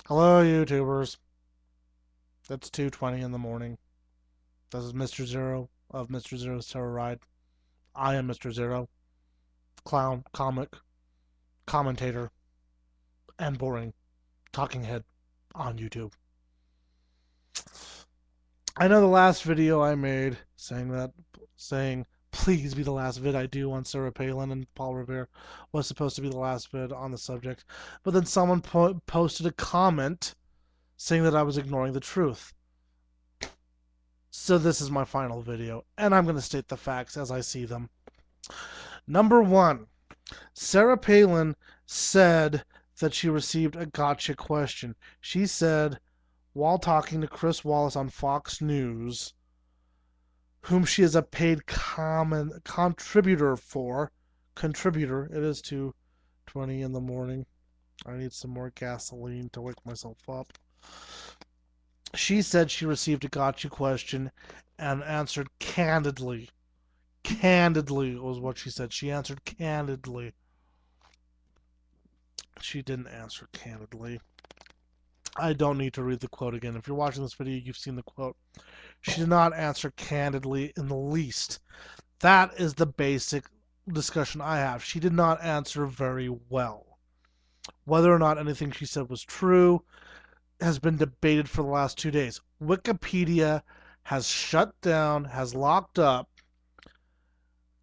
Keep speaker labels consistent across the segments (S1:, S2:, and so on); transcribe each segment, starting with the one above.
S1: Hello, YouTubers. It's 2:20 in the morning. This is Mr. Zero of Mr. Zero's Terror Ride. I am Mr. Zero, clown, comic, commentator, and boring talking head on YouTube. I know the last video I made saying please be the last vid I do on Sarah Palin and Paul Revere was supposed to be the last vid on the subject, but then someone posted a comment saying that I was ignoring the truth. So this is my final video, and I'm going to state the facts as I see them. Number one, Sarah Palin said that she received a gotcha question. She said, while talking to Chris Wallace on Fox News, whom she is a paid contributor for, it is 2:20 in the morning. I need some more gasoline to wake myself up. She said she received a gotcha question and answered candidly. Candidly was what she said. She answered candidly. She didn't answer candidly. I don't need to read the quote again. If you're watching this video, you've seen the quote. She did not answer candidly in the least. That is the basic discussion I have. She did not answer very well. Whether or not anything she said was true has been debated for the last 2 days. Wikipedia has shut down, has locked up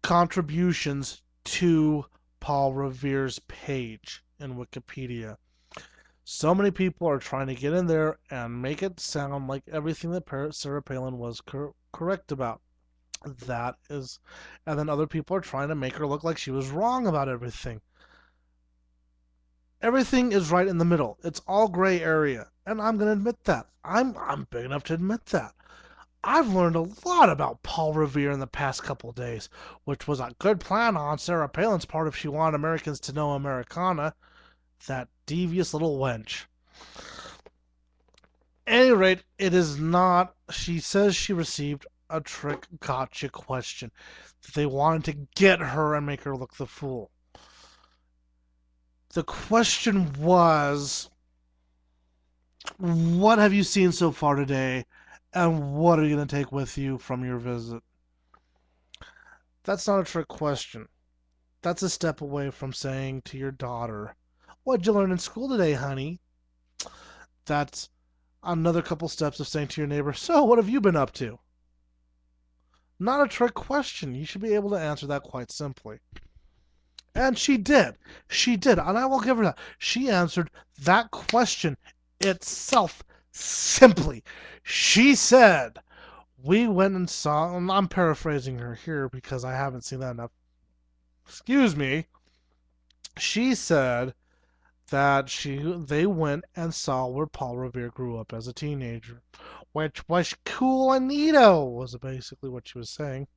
S1: contributions to Paul Revere's page in Wikipedia. So many people are trying to get in there and make it sound like everything that Sarah Palin was correct about. That is, and then other people are trying to make her look like she was wrong about everything. Everything is right in the middle. It's all gray area, and I'm going to admit that. I'm big enough to admit that. I've learned a lot about Paul Revere in the past couple of days, which was a good plan on Sarah Palin's part if she wanted Americans to know Americana. That devious little wench. At any rate, it is not. She says she received a trick gotcha question. That they wanted to get her and make her look the fool. The question was, what have you seen so far today, and what are you going to take with you from your visit? That's not a trick question. That's a step away from saying to your daughter, what'd you learn in school today, honey? That's another couple steps of saying to your neighbor, so what have you been up to? Not a trick question. You should be able to answer that quite simply. And she did. She did. And I will give her that. She answered that question itself simply. She said, we went and saw, and I'm paraphrasing her here because I haven't seen that enough. Excuse me. She said that they went and saw where Paul Revere grew up as a teenager, which was cool and neato, was basically what she was saying.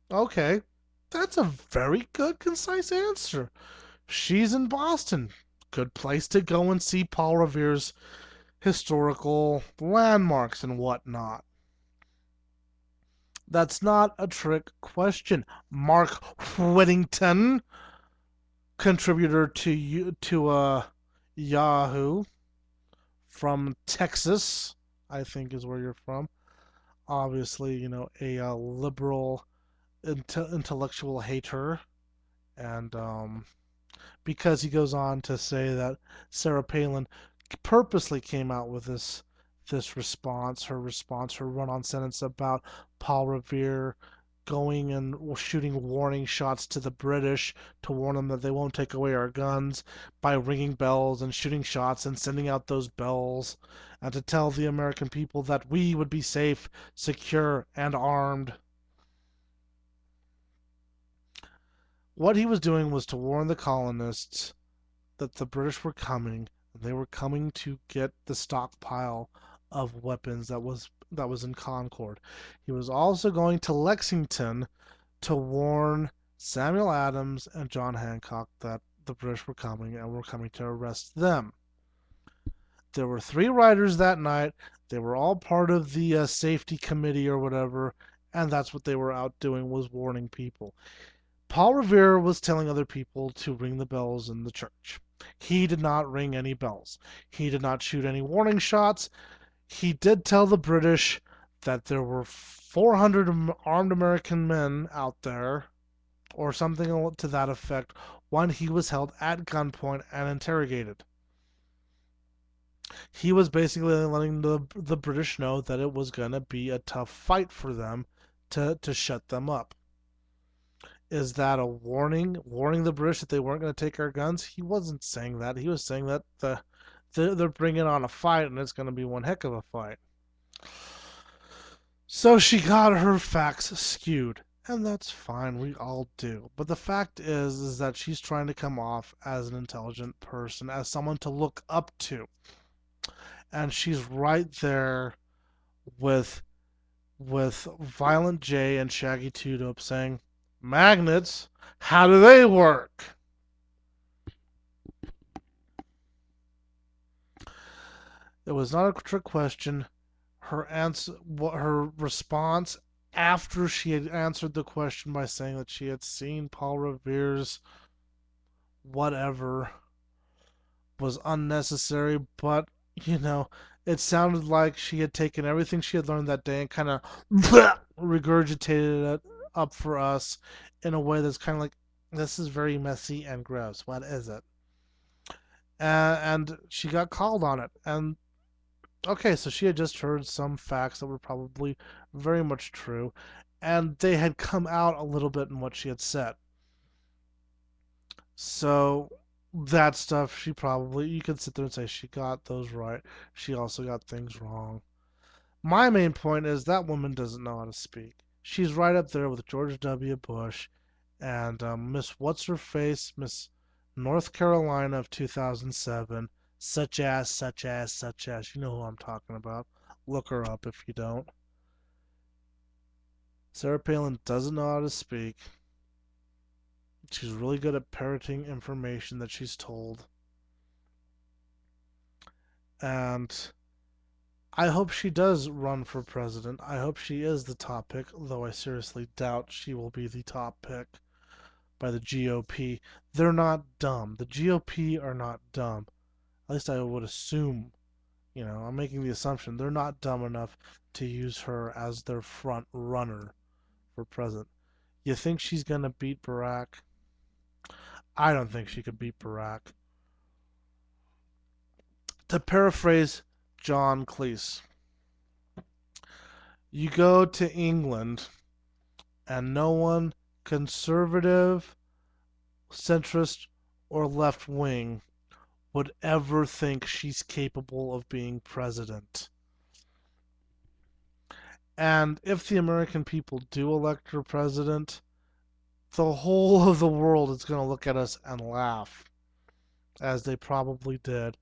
S1: Okay, that's a very good, concise answer. She's in Boston. Good place to go and see Paul Revere's historical landmarks and whatnot. That's not a trick question. Mark Whittington, contributor to Yahoo from Texas, I think is where you're from. Obviously, a liberal intellectual hater, and because he goes on to say that Sarah Palin purposely came out with this response, her run-on sentence about Paul Revere going and shooting warning shots to the British to warn them that they won't take away our guns by ringing bells and shooting shots and sending out those bells, and to tell the American people that we would be safe, secure, and armed. What he was doing was to warn the colonists that the British were coming. They were coming to get the stockpile of weapons that was in Concord. He was also going to Lexington to warn Samuel Adams and John Hancock that the British were coming and were coming to arrest them. There were 3 riders that night. They were all part of the safety committee or whatever, and that's what they were out doing, was warning people. Paul Revere was telling other people to ring the bells in the church. He did not ring any bells. He did not shoot any warning shots. He did tell the British that there were 400 armed American men out there, or something to that effect, when he was held at gunpoint and interrogated. He was basically letting the British know that it was going to be a tough fight for them to shut them up. Is that a warning the British that they weren't going to take our guns? He wasn't saying that. He was saying that they're bringing on a fight and it's going to be one heck of a fight. So she got her facts skewed, and that's fine. We all do. But the fact is that she's trying to come off as an intelligent person, as someone to look up to, and she's right there with Violent J and Shaggy Two Dope saying, "Magnets, how do they work?" It was not a trick question. Her response after she had answered the question by saying that she had seen Paul Revere's whatever was unnecessary, but it sounded like she had taken everything she had learned that day and kind of regurgitated it up for us in a way that's kind of like, this is very messy and gross. What is it? And she got called on it. And okay, so she had just heard some facts that were probably very much true, and they had come out a little bit in what she had said. So that stuff, you could sit there and say she got those right. She also got things wrong. My main point is that woman doesn't know how to speak. She's right up there with George W. Bush and Miss What's Her Face, Miss North Carolina of 2007, such as. You know who I'm talking about. Look her up if you don't. Sarah Palin doesn't know how to speak. She's really good at parroting information that she's told. And I hope she does run for president. I hope she is the top pick, though I seriously doubt she will be the top pick by the GOP. They're not dumb. The GOP are not dumb. At least I would assume. I'm making the assumption they're not dumb enough to use her as their front runner for president. You think she's going to beat Barack? I don't think she could beat Barack. To paraphrase John Cleese, you go to England and no one conservative, centrist, or left wing would ever think she's capable of being president. And if the American people do elect her president, the whole of the world is going to look at us and laugh, as they probably did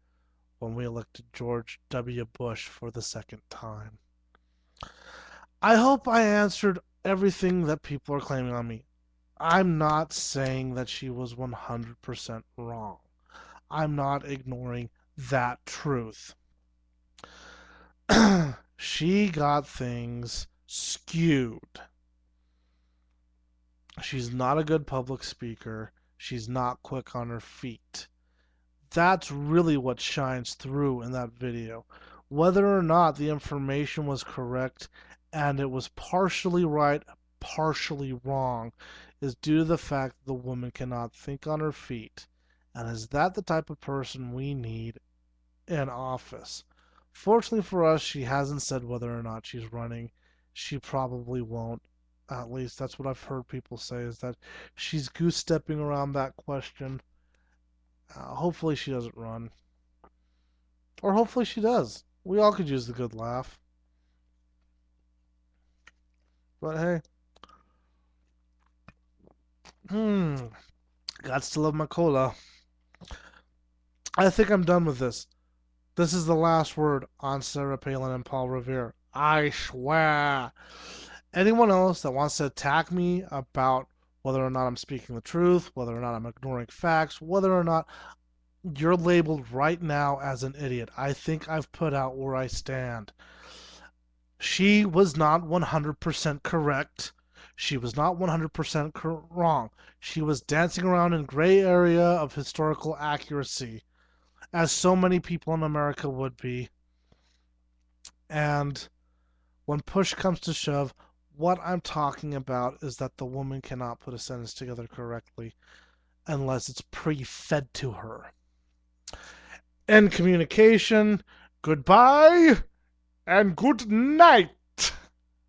S1: when we elected George W. Bush for the second time. I hope I answered everything that people are claiming on me. I'm not saying that she was 100% wrong. I'm not ignoring that truth. She got things skewed. She's not a good public speaker. She's not quick on her feet. That's really what shines through in that video. Whether or not the information was correct and it was partially right, partially wrong, is due to the fact that the woman cannot think on her feet. And is that the type of person we need in office? Fortunately for us, she hasn't said whether or not she's running. She probably won't. At least that's what I've heard people say, is that she's goose stepping around that question. Hopefully she doesn't run. Or hopefully she does. We all could use the good laugh. But hey. Gots to love my cola. I think I'm done with this. This is the last word on Sarah Palin and Paul Revere. I swear. Anyone else that wants to attack me about whether or not I'm speaking the truth, whether or not I'm ignoring facts, whether or not you're labeled right now as an idiot, I think I've put out where I stand. She was not 100% correct. She was not 100% wrong. She was dancing around in gray area of historical accuracy, as so many people in America would be. And when push comes to shove, what I'm talking about is that the woman cannot put a sentence together correctly unless it's pre-fed to her. End communication. Goodbye and good night.